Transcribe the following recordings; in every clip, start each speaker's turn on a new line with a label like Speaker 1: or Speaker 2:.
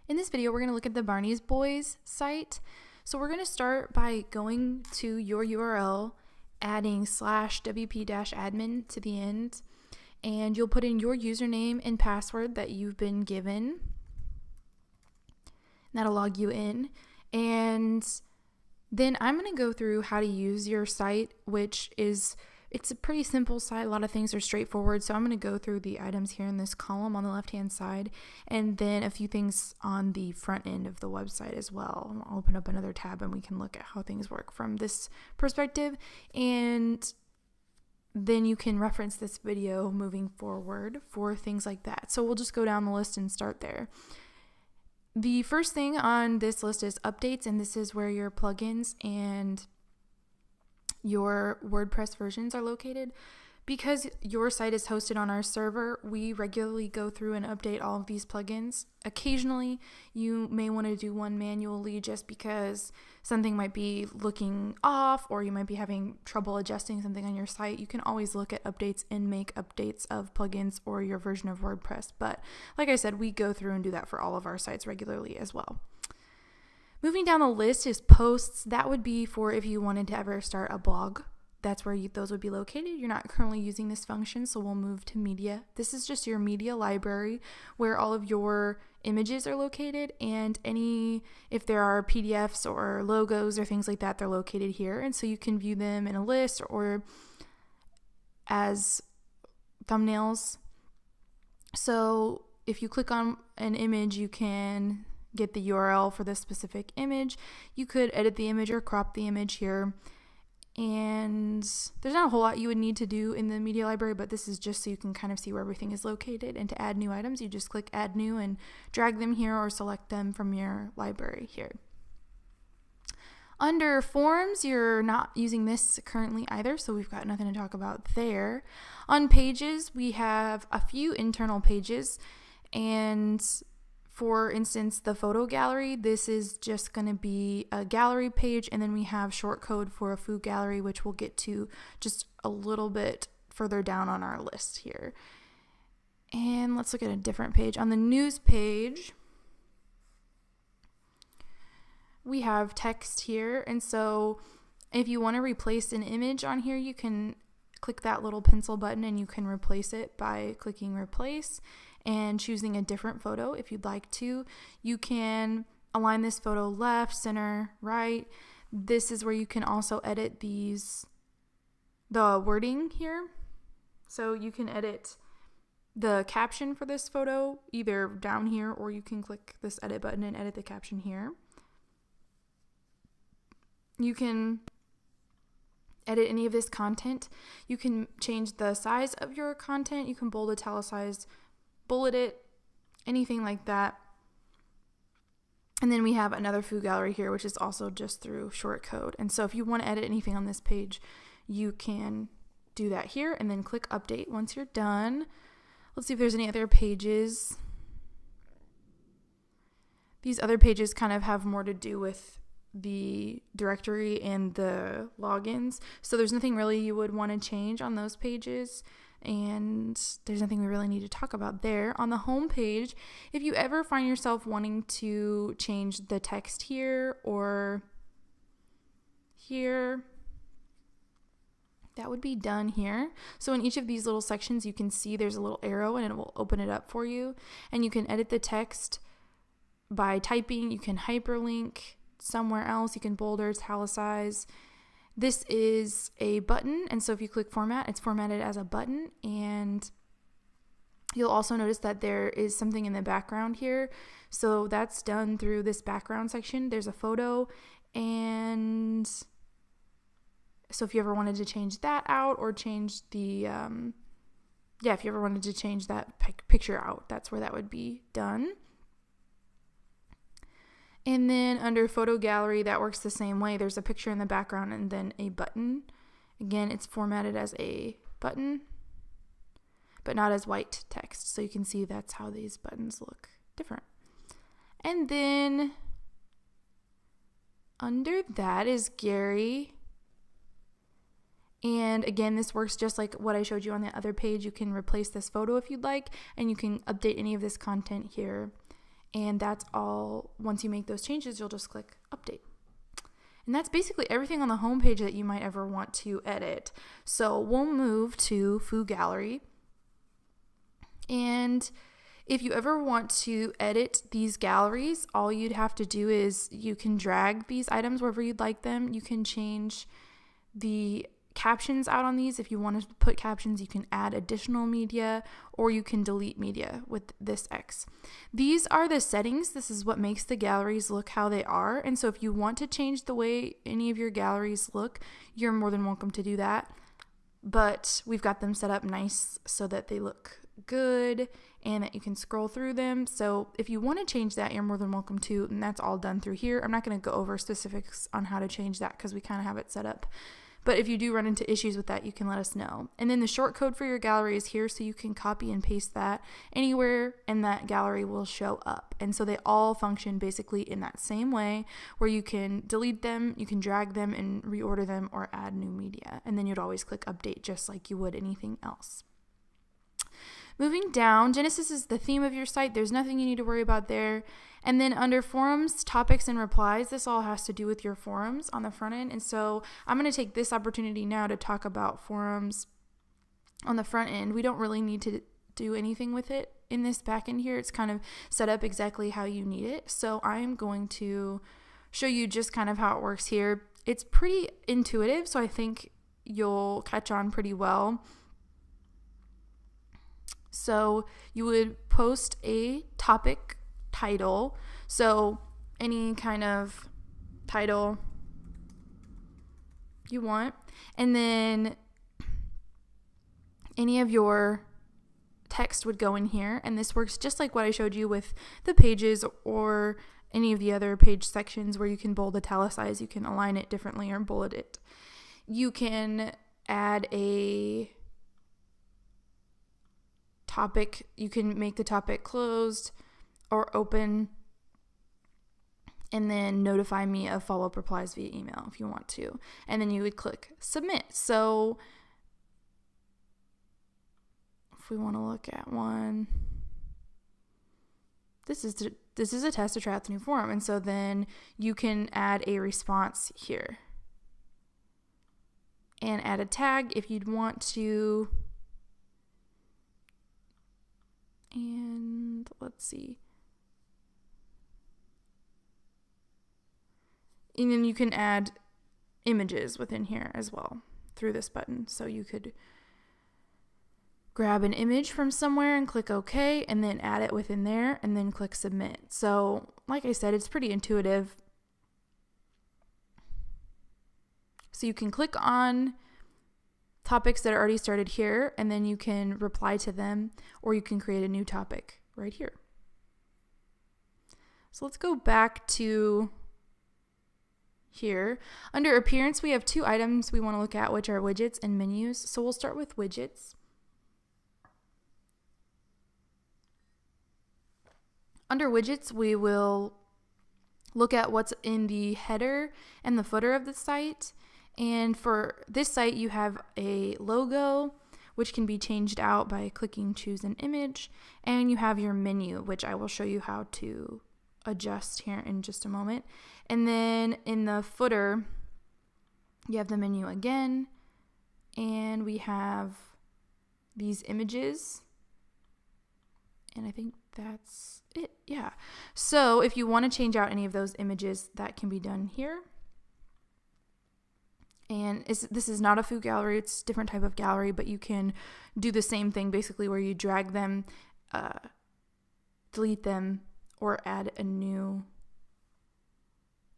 Speaker 1: In this video, we're going to look at the Barney's Boys site. So we're going to start by going to your URL, adding /wp-admin to the end, and you'll put in your username and password that you've been given. That'll log you in. And then I'm going to go through how to use your site, it's a pretty simple site. A lot of things are straightforward. So I'm going to go through the items here in this column on the left-hand side, and then a few things on the front end of the website as well. I'll open up another tab and we can look at how things work from this perspective. And then you can reference this video moving forward for things like that. So we'll just go down the list and start there. The first thing on this list is updates, and this is where your plugins and your WordPress versions are located. Because your site is hosted on our server, we regularly go through and update all of these plugins. Occasionally, you may want to do one manually just because something might be looking off, or you might be having trouble adjusting something on your site. You can always look at updates and make updates of plugins or your version of WordPress. But like I said, we go through and do that for all of our sites regularly as well. Moving down the list is posts. That would be for if you wanted to ever start a blog. That's where those would be located. You're not currently using this function, so we'll move to media. This is just your media library where all of your images are located, and if there are PDFs or logos or things like that, they're located here. And so you can view them in a list or as thumbnails. So if you click on an image, you can get the URL for this specific image. You could edit the image or crop the image here. And there's not a whole lot you would need to do in the media library, but this is just so you can kind of see where everything is located. And to add new items, you just click add new and drag them here or select them from your library here. Under forms, you're not using this currently either, so we've got nothing to talk about there. On pages, we have a few internal pages, and for instance, the photo gallery, this is just going to be a gallery page, and then we have short code for a Foo Gallery, which we'll get to just a little bit further down on our list here. And let's look at a different page. On the news page, we have text here, and so if you want to replace an image on here, you can click that little pencil button and you can replace it by clicking replace and choosing a different photo if you'd like to. You can align this photo left, center, right. This is where you can also edit the wording here. So you can edit the caption for this photo either down here, or you can click this edit button and edit the caption here. You can edit any of this content. You can change the size of your content. You can bold, italicize, bullet it, anything like that. And then we have another Foo Gallery here, which is also just through short code. And so if you want to edit anything on this page, you can do that here and then click update once you're done. Let's see if there's any other pages. These other pages kind of have more to do with the directory and the logins. So there's nothing really you would want to change on those pages, and there's nothing we really need to talk about there. On the home page, if you ever find yourself wanting to change the text here or here, that would be done here. So in each of these little sections, you can see there's a little arrow and it will open it up for you, and you can edit the text by typing. You can hyperlink somewhere else. You can bold or italicize. This is a button, and so if you click format, it's formatted as a button. And you'll also notice that there is something in the background here, so that's done through this background section. There's a photo, and so if you ever wanted to change that out or change the if you ever wanted to change that picture out, that's where that would be done. And then under photo gallery, that works the same way. There's a picture in the background and then a button. Again, it's formatted as a button, but not as white text. So you can see that's how these buttons look different. And then under that is Gary. And again, this works just like what I showed you on the other page. You can replace this photo if you'd like, and you can update any of this content here. And that's all. Once you make those changes, you'll just click update. And that's basically everything on the homepage that you might ever want to edit. So we'll move to Foo Gallery. And if you ever want to edit these galleries, all you'd have to do is you can drag these items wherever you'd like them. You can change the captions out on these. If you want to put captions, you can add additional media, or you can delete media with this X. These are the settings. This is what makes the galleries look how they are. And so if you want to change the way any of your galleries look, you're more than welcome to do that. But we've got them set up nice so that they look good and that you can scroll through them. So if you want to change that, you're more than welcome to, and that's all done through here. I'm not going to go over specifics on how to change that because we kind of have it set up. But if you do run into issues with that, you can let us know. And then the short code for your gallery is here, so you can copy and paste that anywhere and that gallery will show up. And so they all function basically in that same way, where you can delete them, you can drag them and reorder them, or add new media. And then you'd always click update just like you would anything else. Moving down, Genesis is the theme of your site. There's nothing you need to worry about there. And then under forums, topics, and replies, this all has to do with your forums on the front end. And so I'm going to take this opportunity now to talk about forums on the front end. We don't really need to do anything with it in this back end here. It's kind of set up exactly how you need it. So I am going to show you just kind of how it works here. It's pretty intuitive, so I think you'll catch on pretty well. So you would post a topic title, so any kind of title you want, and then any of your text would go in here, and this works just like what I showed you with the pages or any of the other page sections where you can bold, italicize, you can align it differently or bullet it. You can add a topic, you can make the topic closed or open, and then notify me of follow-up replies via email if you want to. And then you would click submit. So if we want to look at one, this is a test to try out the new form. And so then you can add a response here and add a tag if you'd want to. And let's see. And then you can add images within here as well through this button. So you could grab an image from somewhere and click OK, and then add it within there and then click submit. So like I said, it's pretty intuitive. So you can click on topics that are already started here, and then you can reply to them, or you can create a new topic right here. So let's go back to here. Under appearance, we have two items we want to look at, which are widgets and menus. So we'll start with widgets. Under widgets, we will look at what's in the header and the footer of the site. And for this site, you have a logo, which can be changed out by clicking choose an image. And you have your menu, which I will show you how to adjust here in just a moment. And then in the footer, you have the menu again. And we have these images. And I think that's it. Yeah. So if you want to change out any of those images, that can be done here. And this is not a Foo Gallery, it's a different type of gallery, but you can do the same thing basically where you drag them, delete them, or add a new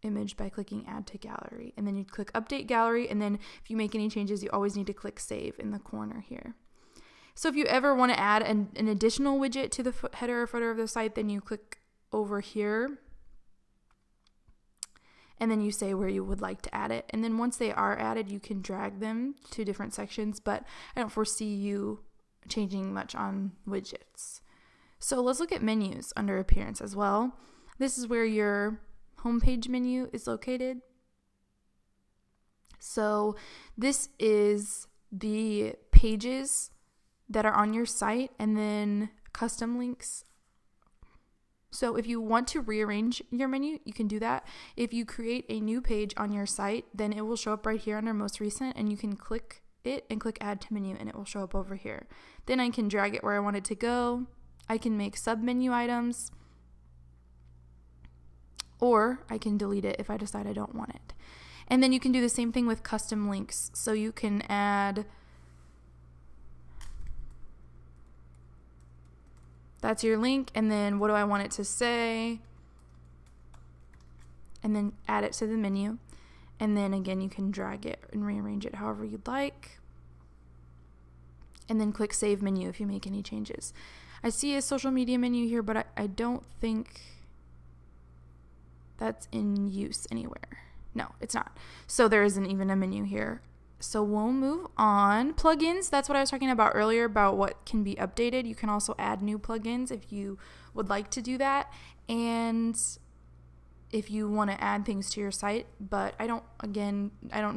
Speaker 1: image by clicking add to gallery. And then you click update gallery, and then if you make any changes, you always need to click save in the corner here. So if you ever want to add an additional widget to the header or footer of the site, then you click over here. And then you say where you would like to add it. And then once they are added, you can drag them to different sections, but I don't foresee you changing much on widgets. So let's look at menus under appearance as well. This is where your homepage menu is located. So this is the pages that are on your site, and then custom links So if you want to rearrange your menu, you can do that. If you create a new page on your site, then it will show up right here under most recent, and you can click it and click add to menu and it will show up over here. Then I can drag it where I want it to go. I can make sub menu items, or I can delete it if I decide I don't want it. And then you can do the same thing with custom links. So you can add, that's your link, and then what do I want it to say? And then add it to the menu. And then again, you can drag it and rearrange it however you'd like. And then click save menu if you make any changes. I see a social media menu here, but I don't think that's in use anywhere. No, it's not. So there isn't even a menu here. So we'll move on. Plugins, that's what I was talking about earlier about what can be updated. You can also add new plugins if you would like to do that. And if you want to add things to your site, but I don't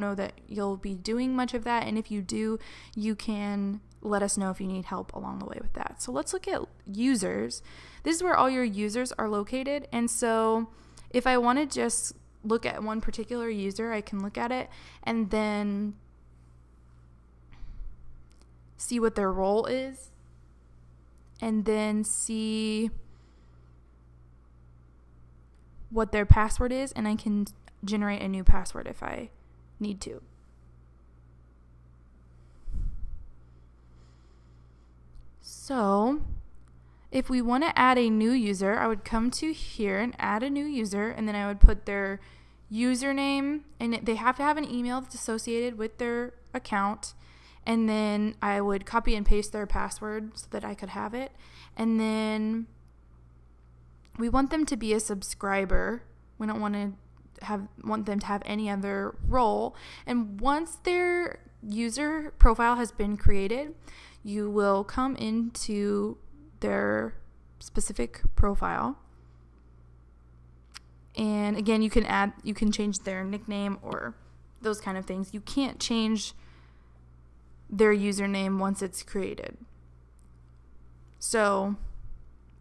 Speaker 1: know that you'll be doing much of that. And if you do, you can let us know if you need help along the way with that. So let's look at users. This is where all your users are located. And so if I want to just look at one particular user, I can look at it and then see what their role is, and then see what their password is, and I can generate a new password if I need to. So if we want to add a new user, I would come to here and add a new user, and then I would put their username, and they have to have an email that's associated with their account, and then I would copy and paste their password so that I could have it. And then we want them to be a subscriber. We don't want them to have any other role. And once their user profile has been created, you will come into their specific profile. And again, you can change their nickname or those kind of things. You can't change their username once it's created. So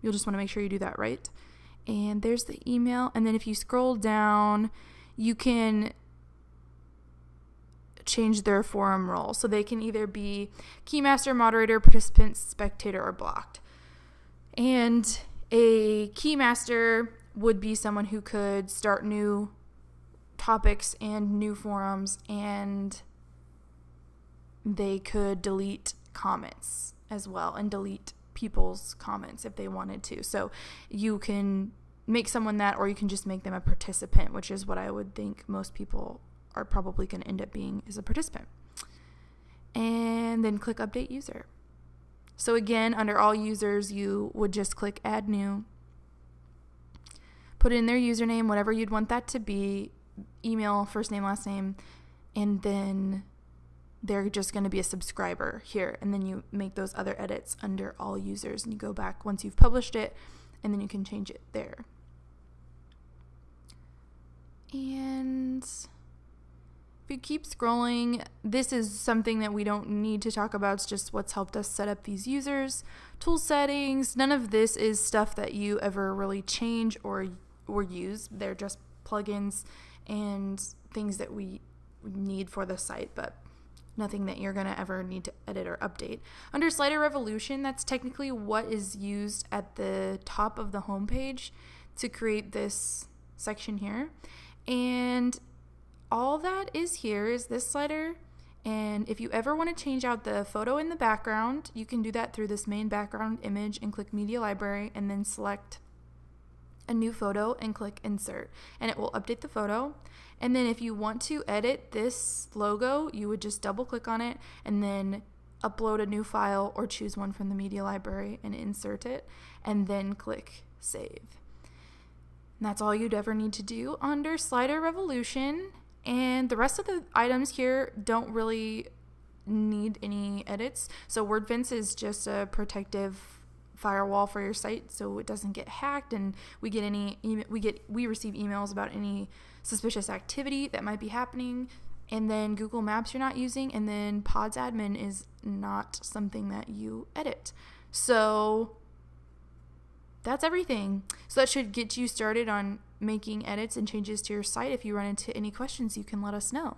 Speaker 1: you'll just want to make sure you do that right. And there's the email. And then if you scroll down, you can change their forum role. So they can either be keymaster, moderator, participant, spectator, or blocked. And a keymaster would be someone who could start new topics and new forums, and they could delete comments as well and delete people's comments if they wanted to. So you can make someone that, or you can just make them a participant, which is what I would think most people are probably going to end up being, is a participant. And then click update user. So again, under all users, you would just click add new, put in their username, whatever you'd want that to be, email, first name, last name, and then they're just going to be a subscriber here. And then you make those other edits under all users, and you go back once you've published it, and then you can change it there. And if you keep scrolling, this is something that we don't need to talk about. It's just what's helped us set up these users. Tool settings, none of this is stuff that you ever really change or use. They're just plugins and things that we need for the site, but nothing that you're going to ever need to edit or update. Under slider revolution, that's technically what is used at the top of the home page to create this section here. And all that is here is this slider. And if you ever want to change out the photo in the background, you can do that through this main background image and click media library, and then select a new photo and click insert, and it will update the photo. And then if you want to edit this logo, you would just double click on it and then upload a new file or choose one from the media library and insert it, and then click save. And that's all you'd ever need to do under slider revolution. And the rest of the items here don't really need any edits. So WordFence is just a protective firewall for your site so it doesn't get hacked, and we receive emails about any suspicious activity that might be happening. And then Google Maps you're not using, and then Pods admin is not something that you edit. So that's everything. So that should get you started on making edits and changes to your site. If you run into any questions, you can let us know.